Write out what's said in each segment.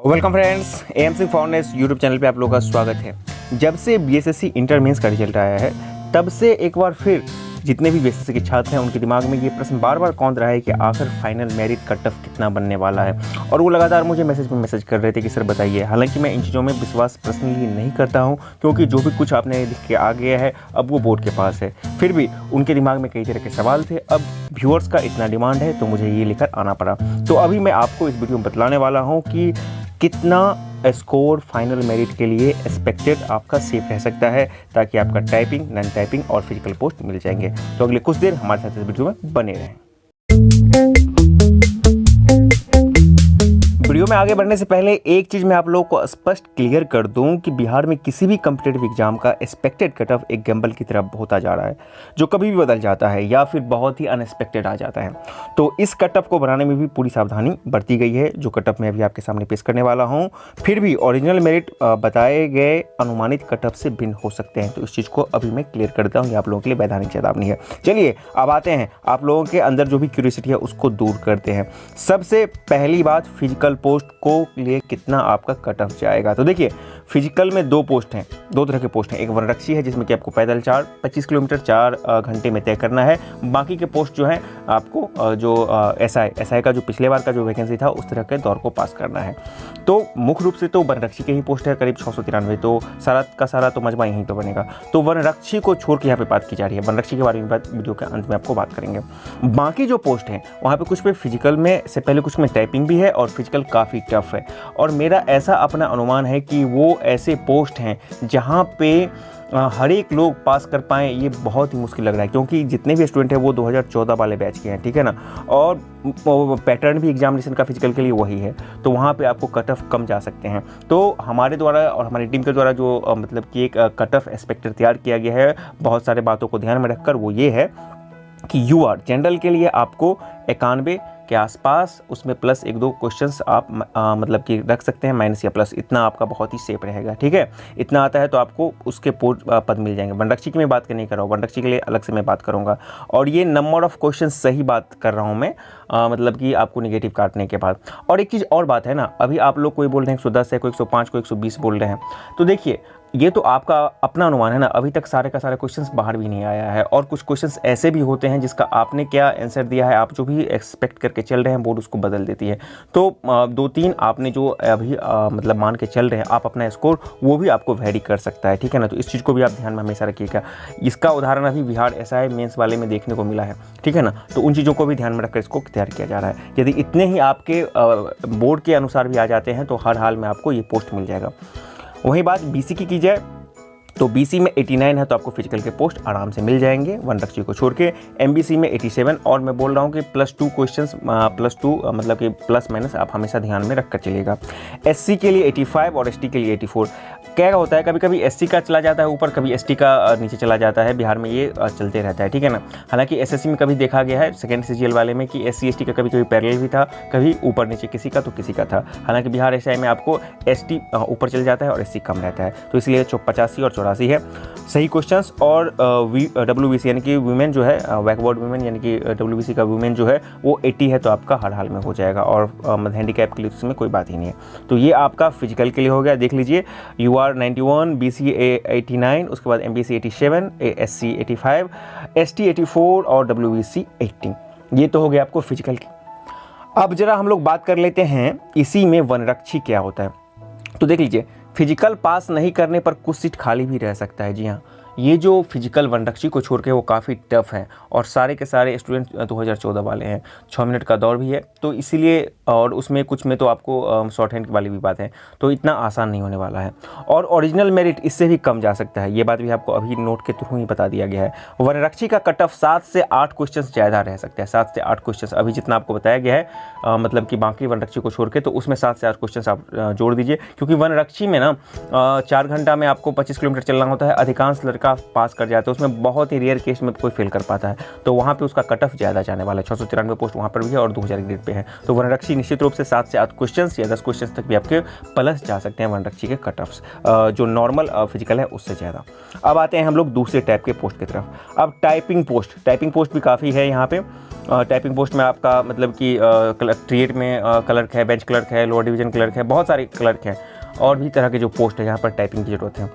Welcome friends, AMC foundation YouTube channel पे आप लोगों का स्वागत है। जब से बीएसएससी इंटर मेंस का रिजल्ट आया है तब से एक बार फिर जितने भी बीएसएससी के छात्र हैं उनके दिमाग में ये प्रश्न बार बार कौंध रहा है कि आखिर फाइनल मेरिट कट ऑफ कितना बनने वाला है। और वो लगातार मुझे मैसेज पे मैसेज कर रहे थे कि सर बताइए। हालांकि मैं इन चीज़ों में विश्वास पर्सनली नहीं करता हूँ, क्योंकि जो भी कुछ आपने लिख के आ गया है अब वो बोर्ड के पास है। फिर भी उनके दिमाग में कई तरह के सवाल थे। अब व्यूअर्स का इतना डिमांड है तो मुझे ये लेकर आना पड़ा। तो अभी मैं आपको इस वीडियो में बतलाने वाला हूँ कि कितना स्कोर फाइनल मेरिट के लिए एक्सपेक्टेड आपका सेफ रह सकता है, ताकि आपका टाइपिंग, नॉन टाइपिंग और फिजिकल पोस्ट मिल जाएंगे। तो अगले कुछ देर हमारे साथ इस वीडियो में बने रहें। वीडियो में आगे बढ़ने से पहले एक चीज़ मैं आप लोगों को स्पष्ट क्लियर कर दूं कि बिहार में किसी भी कॉम्पिटिटिव एग्जाम का एक्सपेक्टेड कट ऑफ एक गैम्बल की तरफ होता जा रहा है, जो कभी भी बदल जाता है या फिर बहुत ही अनएक्सपेक्टेड आ जाता है। तो इस कट ऑफ को बनाने में भी पूरी सावधानी बरती गई है, जो कट ऑफ मैं अभी आपके सामने पेश करने वाला हूँ। फिर भी ओरिजिनल मेरिट बताए गए अनुमानित कट ऑफ से भिन्न हो सकते हैं। तो इस चीज़ को अभी मैं क्लियर करता हूँ, ये आप लोगों के लिए वैधानिक चेतावनी है। चलिए अब आते हैं, आप लोगों के अंदर जो भी क्यूरियोसिटी है उसको दूर करते हैं। सबसे पहली बात, फिजिकल पोस्ट को लिए कितना आपका कट ऑफ जाएगा। तो देखिए, फिजिकल में दो पोस्ट हैं, दो तरह के पोस्ट हैं। एक वनरक्षी है जिसमें कि आपको पैदल 25 किलोमीटर 4 घंटे में तय करना है। बाकी के पोस्ट जो हैं आपको जो एसआई का जो पिछले बार का जो वैकेंसी था उस तरह के दौर को पास करना है। तो मुख्य रूप से तो वनरक्षी के ही पोस्ट है करीब 693। तो सारा का सारा तो मजमा यहीं पे बनेगा। तो वनरक्षी को छोड़ के यहाँ पे बात की जा रही है। वनरक्षी के बारे में वीडियो के अंत में आपको बात करेंगे। बाकी जो पोस्ट हैं वहाँ पे कुछ पे फिजिकल में से पहले कुछ में टाइपिंग भी है और फिजिकल काफ़ी टफ है। और मेरा ऐसा अपना अनुमान है कि वो ऐसे पोस्ट हैं जहाँ पे हर एक लोग पास कर पाएँ, ये बहुत ही मुश्किल लग रहा है। क्योंकि जितने भी स्टूडेंट हैं वो 2014 वाले बैच के हैं, ठीक है ना। और पैटर्न भी एग्जामिनेशन का फिजिकल के लिए वही है। तो वहाँ पे आपको कट ऑफ कम जा सकते हैं। तो हमारे द्वारा और हमारी टीम के द्वारा जो मतलब कि एक कट ऑफ एक्सपेक्टेड तैयार किया गया है, बहुत सारे बातों को ध्यान में रखकर, वो ये है कि यूआर जनरल के लिए आपको 91 के आसपास, उसमें प्लस 1-2 क्वेश्चंस आप मतलब कि रख सकते हैं, माइनस या प्लस, इतना आपका बहुत ही सेफ रहेगा, ठीक है। इतना आता है तो आपको उसके पद मिल जाएंगे। वनरक्षी की मैं बात नहीं कर रहा हूँ, वनरक्षी के लिए अलग से मैं बात करूँगा। और ये नंबर ऑफ क्वेश्चन सही बात कर रहा हूँ मैं, मतलब कि आपको नेगेटिव काटने के बाद। और एक चीज़ और बात है ना, अभी आप लोग कोई बोल रहे हैं 110 है, कोई 105, कोई 120 बोल रहे हैं। तो देखिए, ये तो आपका अपना अनुमान है ना, अभी तक सारे का सारे क्वेश्चंस बाहर भी नहीं आया है। और कुछ क्वेश्चंस ऐसे भी होते हैं जिसका आपने क्या आंसर दिया है, आप जो भी एक्सपेक्ट करके चल रहे हैं, बोर्ड उसको बदल देती है। तो 2-3 आपने जो अभी मतलब मान के चल रहे हैं आप अपना स्कोर, वो भी आपको वेरी कर सकता है, ठीक है ना। तो इस चीज़ को भी आप ध्यान में हमेशा रखिएगा। इसका उदाहरण अभी बिहार एसआई मेंस वाले में देखने को मिला है, ठीक है ना। तो उन चीज़ों को भी ध्यान में रखकर इसको तैयार किया जा रहा है। यदि इतने ही आपके बोर्ड के अनुसार भी आ जाते हैं तो हर हाल में आपको ये पोस्ट मिल जाएगा। वही बात बीसी की जाए तो बीसी में 89 है तो आपको फिजिकल के पोस्ट आराम से मिल जाएंगे, वनरक्षी को छोड़ के। एमबीसी में 87, और मैं बोल रहा हूँ कि +2 क्वेश्चंस, +2 मतलब कि प्लस माइनस आप हमेशा ध्यान में रख कर चलिएगा। एससी के लिए 85 और एसटी के लिए 84। क्या होता है, कभी कभी एससी का चला जाता है ऊपर, कभी एसटी का नीचे चला जाता है। बिहार में ये चलते रहता है, ठीक है ना। हालांकि एसएससी में कभी देखा गया है सेकेंड सीजीएल वाले में कि एससी एसटी का कभी कभी पैरेलल भी था, कभी ऊपर नीचे किसी का तो किसी का था। हालांकि बिहार एसआई में आपको एसटी ऊपर चल जाता है और एससी कम रहता है। तो इसलिए 85 और 84 है सही क्वेश्चंस। और डब्ल्यूबीसी यानी कि वुमेन जो है, बैकवर्ड वुमेन यानी कि डब्ल्यूबीसी का वुमेन जो है वो 80 है तो आपका हर हाल में हो जाएगा। और हैंडीकैप के लिए उसमें कोई बात ही नहीं है। तो ये आपका फिजिकल के लिए हो गया। देख लीजिए, यूआर 91, बीसी 89, उसके बाद एमबीसी 87, एससी 85, एसटी 84 और डब्ल्यूबीसी 80। ये तो हो गया आपको फिजिकल की। अब जरा हम लोग बात कर लेते हैं इसी में वनरक्षी क्या होता है। तो देख लीजिए, फिजिकल पास नहीं करने पर कुछ सीट खाली भी रह सकता है। जी हाँ, ये जो फिजिकल वनरक्षी को छोड़ के वो काफ़ी टफ है और सारे के सारे स्टूडेंट 2014 वाले हैं। 6 मिनट का दौर भी है तो इसीलिए, और उसमें कुछ में तो आपको शॉर्ट हैंड वाली भी बात है, तो इतना आसान नहीं होने वाला है। और ओरिजिनल मेरिट इससे भी कम जा सकता है, ये बात भी आपको अभी नोट के थ्रू ही बता दिया गया है। वनरक्षी का कट ऑफ 7 से 8 क्वेश्चन ज़्यादा रह सकता है। 7 से 8 क्वेश्चन अभी जितना आपको बताया गया है, मतलब कि बाकी वनरक्षी को छोड़ के, तो उसमें 7 से 8 क्वेश्चन आप जोड़ दीजिए। क्योंकि वनरक्षी में ना 4 घंटा में आपको 25 किलोमीटर चलना होता है। अधिकांश लड़का पास कर जाते हैं, उसमें बहुत ही रेयर केस में कोई फेल कर पाता है, तो वहाँ पे उसका कट ऑफ ज़्यादा जाने वाला है। 693 पोस्ट वहाँ पर भी है और 2000 ग्रेड पे है। तो वनरक्षी निश्चित रूप से 7 से 8 क्वेश्चन या 10 क्वेश्चन तक भी आपके प्लस जा सकते हैं वनरक्षी के कट ऑफ्स, जो नॉर्मल फिजिकल है उससे ज़्यादा। अब आते हैं हम लोग दूसरे टाइप के पोस्ट की तरफ। अब टाइपिंग पोस्ट भी काफ़ी है यहाँ पे। टाइपिंग पोस्ट में आपका मतलब कि कलेक्ट्रेट में क्लर्क है, बेंच क्लर्क है, लोअर डिवीजन क्लर्क है, बहुत सारे क्लर्क हैं और भी तरह के जो पोस्ट है यहाँ पर टाइपिंग की ज़रूरत है।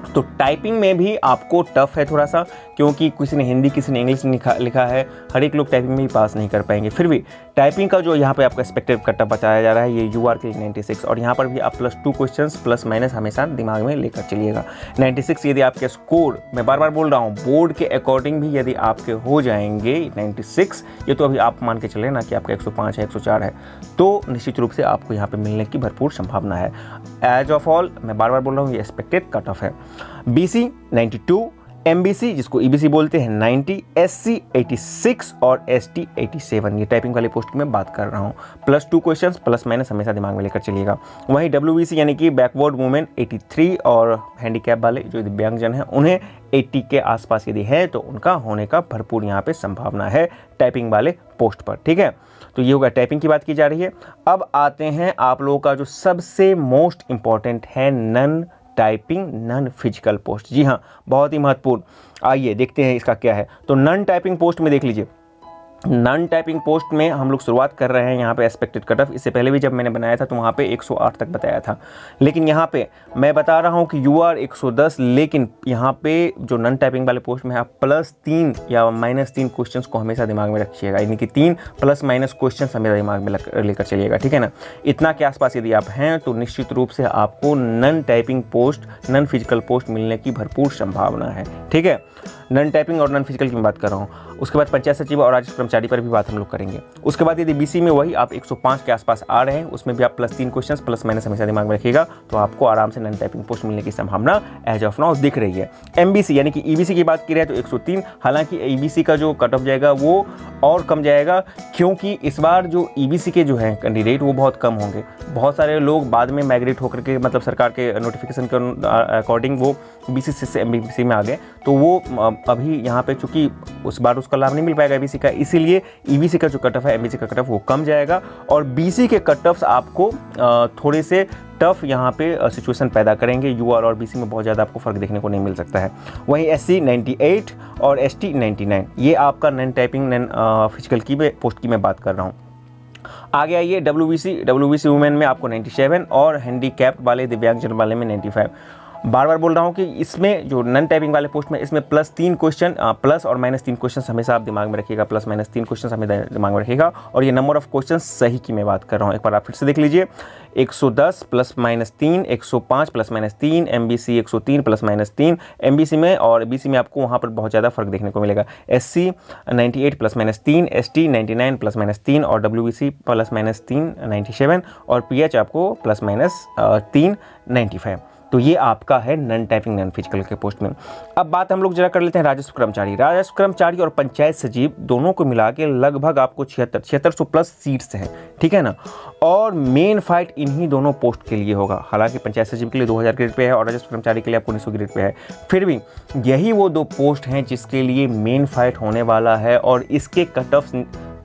तो टाइपिंग में भी आपको टफ है थोड़ा सा, क्योंकि किसी ने हिंदी किसी ने इंग्लिश लिखा है, हर एक लोग टाइपिंग में ही पास नहीं कर पाएंगे। फिर भी टाइपिंग का जो यहाँ पे आपका एक्सपेक्टेड कट ऑफ बताया जा रहा है ये UR के 96, और यहाँ पर भी आप +2 क्वेश्चंस प्लस माइनस हमेशा दिमाग में लेकर चलिएगा। 96 यदि आपके स्कोर, मैं बार बार बोल रहा हूँ, बोर्ड के अकॉर्डिंग भी यदि आपके हो जाएंगे 96, ये तो अभी आप मान के चले ना कि आपका 105 है 104 है, तो निश्चित रूप से आपको यहाँ पर मिलने की भरपूर संभावना है। एज ऑफ ऑल मैं बार बार बोल रहा हूँ ये एक्सपेक्टेड कट ऑफ है। BC 92, MBC जिसको EBC बोलते हैं 90, SC 86 और ST 87, ये टाइपिंग वाली पोस्ट की मैं बात कर रहा हूँ। +2 क्वेश्चंस प्लस माइनस हमेशा दिमाग में लेकर चलिएगा। वहीं WBC यानी कि बैकवर्ड वुमेन 83 और हैंडीकैप वाले जो दिव्यांगजन हैं उन्हें 80 के आसपास यदि है तो उनका होने का भरपूर यहाँ पे संभावना है टाइपिंग वाले पोस्ट पर। ठीक है, तो ये होगा टाइपिंग की बात की जा रही है। अब आते हैं आप लोगों का जो सबसे मोस्ट इंपॉर्टेंट है non typing non physical post. जी हाँ, बहुत ही महत्वपूर्ण। आइए देखते हैं इसका क्या है। तो नॉन टाइपिंग पोस्ट में देख लीजिए, नॉन टाइपिंग पोस्ट में हम लोग शुरुआत कर रहे हैं यहाँ पे एक्सपेक्टेड कट ऑफ। इससे पहले भी जब मैंने बनाया था तो वहाँ पे 108 तक बताया था, लेकिन यहाँ पे मैं बता रहा हूँ कि UR 110, लेकिन यहाँ पे जो नॉन टाइपिंग वाले पोस्ट में आप +3 या -3 क्वेश्चंस को हमेशा दिमाग में रखिएगा, यानी कि 3 ± क्वेश्चंस हमेशा दिमाग में लेकर चलिएगा। ठीक है ना, इतना के आसपास यदि आप हैं तो निश्चित रूप से आपको non typing post, non physical post मिलने की भरपूर संभावना है। ठीक है, नॉन टाइपिंग और नॉन फिजिकल की मैं बात कर रहा हूँ। उसके बाद पंचायत सचिव और राजस्व कर्मचारी पर भी बात हम लोग करेंगे। उसके बाद यदि BC में वही आप 105 के आसपास आ रहे हैं, उसमें भी आप +3 क्वेश्चंस प्लस माइनस हमेशा दिमाग में रखिएगा, तो आपको आराम से नॉन टाइपिंग पोस्ट मिलने की संभावना एज ऑफ नाउ दिख रही है। MBC यानी कि EBC की बात की रहे तो 103, हालांकि EBC का जो कट ऑफ जाएगा वो और कम जाएगा, क्योंकि इस बार जो EBC के जो हैं कैंडिडेट वो बहुत कम होंगे। बहुत सारे लोग बाद में माइग्रेट होकर के मतलब सरकार के नोटिफिकेशन के अकॉर्डिंग वो BC से MBC में आ गए, तो वो अभी यहाँ पे चूँकि उस बार उसका लाभ नहीं मिल पाएगा EBC का, इसीलिए EBC का जो कट ऑफ है MBC का कट ऑफ वो कम जाएगा, और BC के कट ऑफ्स आपको थोड़े से टफ यहाँ पे सिचुएशन पैदा करेंगे। UR और BC में बहुत ज़्यादा आपको फ़र्क देखने को नहीं मिल सकता है। वहीं SC 98 और ST 99, ये आपका नॉन टाइपिंग नॉन फिजिकल की पोस्ट की मैं बात कर रहा हूँ। आगे आइए WBC वुमेन में आपको 97 और हैंडीकैप वाले दिव्यांगजन वाले में 95। बार बार बोल रहा हूँ कि इसमें जो नॉन टाइपिंग वाले पोस्ट में इसमें +3 क्वेश्चन प्लस और -3 क्वेश्चन हमेशा आप दिमाग में रखिएगा, प्लस -3 क्वेश्चन हमें दिमाग में रखिएगा। और ये नंबर ऑफ क्वेश्चन सही की मैं बात कर रहा हूँ, एक बार आप फिर से देख लीजिए। 110 + -3, 105 + -3, MBC 103 + -3 MBC में, और BC में आपको वहाँ पर बहुत ज़्यादा फर्क देखने को मिलेगा। SC 98 + -3, ST 99 + -3 और WBC + -3 97 और PH आपको +-3 95। तो ये आपका है नॉन टाइपिंग नॉन फिजिकल के पोस्ट में। अब बात हम लोग जरा कर लेते हैं राजस्व कर्मचारी और पंचायत सचिव दोनों को मिला के लगभग आपको 7600 प्लस सीट्स हैं। ठीक है ना, और मेन फाइट इन्हीं दोनों पोस्ट के लिए होगा। हालांकि पंचायत सचिव के लिए 2000 ग्रेड पे है और राजस्व कर्मचारी के लिए आपको 1900 ग्रेड पे है, फिर भी यही वो दो पोस्ट हैं जिसके लिए मेन फाइट होने वाला है। और इसके कट ऑफ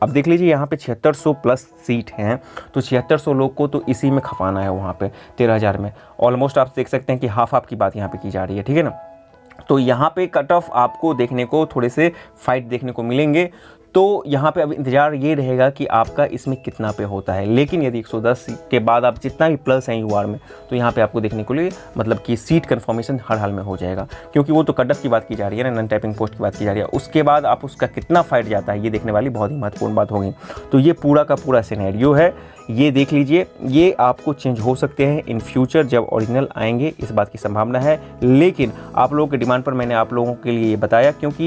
अब देख लीजिए, यहाँ पे 7600 प्लस सीट हैं, तो 7600 लोग को तो इसी में खपाना है वहाँ पे 13000 में। ऑलमोस्ट आप देख सकते हैं कि हाफ की बात यहाँ पे की जा रही है। ठीक है ना, तो यहाँ पे कट ऑफ आपको देखने को थोड़े से फाइट देखने को मिलेंगे। तो यहाँ पे अब इंतज़ार ये रहेगा कि आपका इसमें कितना पे होता है। लेकिन यदि 110 के बाद आप जितना भी प्लस हैं UR में, तो यहाँ पे आपको देखने को लिए मतलब कि सीट कन्फर्मेशन हर हाल में हो जाएगा, क्योंकि वो तो कट ऑफ की बात की जा रही है ना, नॉन टाइपिंग पोस्ट की बात की जा रही है। उसके बाद आप उसका कितना फाइट जाता है ये देखने वाली बहुत ही महत्वपूर्ण बात होगी। तो ये पूरा का पूरा सिनेरियो है, ये देख लीजिए। ये आपको चेंज हो सकते हैं इन फ्यूचर, जब ओरिजिनल आएंगे इस बात की संभावना है। लेकिन आप लोगों के डिमांड पर मैंने आप लोगों के लिए ये बताया, क्योंकि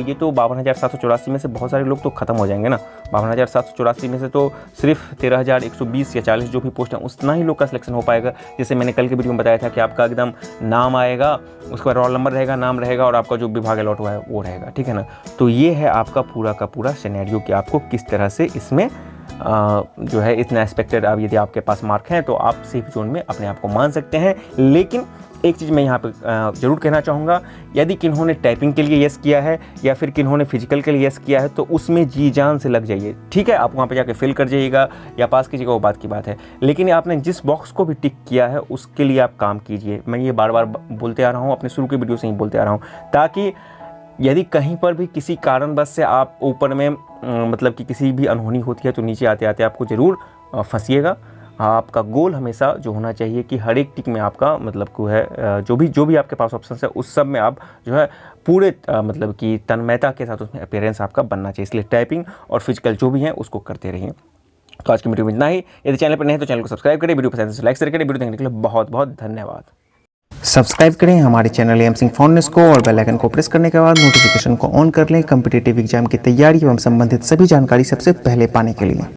ये तो 52,784 में से बहुत सारे लोग तो ख़त्म हो जाएंगे ना। 52,784 में से तो सिर्फ 13,120 या 40 जो भी पोस्ट हैं उतना ही लोग का सिलेक्शन हो पाएगा। जैसे मैंने कल के वीडियो में बताया था कि आपका एकदम नाम आएगा, उसके बाद रोल नंबर रहेगा, नाम रहेगा और आपका जो विभाग अलॉट हुआ है वो रहेगा। ठीक है ना, तो ये है आपका पूरा का पूरा सिनेरियो कि आपको किस तरह से इसमें जो है इतना एक्सपेक्टेड। अब यदि आपके पास मार्क हैं तो आप सेफ जोन में अपने आप को मान सकते हैं। लेकिन एक चीज़ मैं यहाँ पे ज़रूर कहना चाहूँगा, यदि किन्होंने टाइपिंग के लिए यस किया है या फिर किन्होंने फिजिकल के लिए यस किया है तो उसमें जी जान से लग जाइए, ठीक है। आप वहाँ पे जाके फिल कर जाइएगा या पास कीजिएगा, वो बात की बात है, लेकिन आपने जिस बॉक्स को भी टिक किया है उसके लिए आप काम कीजिए। मैं ये बार बार बोलते आ रहा हूँ, अपने शुरू के वीडियो से ही बोलते आ रहा हूँ, ताकि यदि कहीं पर भी किसी कारणवश से आप ऊपर में मतलब कि किसी भी अनहोनी होती है तो नीचे आते आते आपको ज़रूर फंसिएगा। आपका गोल हमेशा जो होना चाहिए कि हर एक टिक में आपका मतलब को है जो भी आपके पास ऑप्शन है उस सब में आप जो है पूरे मतलब कि तन्मयता के साथ उसमें अपीयरेंस आपका बनना चाहिए। इसलिए टाइपिंग और फिजिकल जो भी हैं उसको करते रहिए। तो आज की वीडियो में इतना ही। यदि चैनल पर नहीं तो चैनल को सब्सक्राइब करें, वीडियो पसंद है तो लाइक शेयर करें। वीडियो देखने के लिए बहुत बहुत धन्यवाद। सब्सक्राइब करें हमारे चैनल एम सिंह फाउंडेशन को और बेल आइकन को प्रेस करने के बाद नोटिफिकेशन को ऑन कर लें कॉम्पिटिटिव एग्जाम की तैयारी एवं संबंधित सभी जानकारी सबसे पहले पाने के लिए।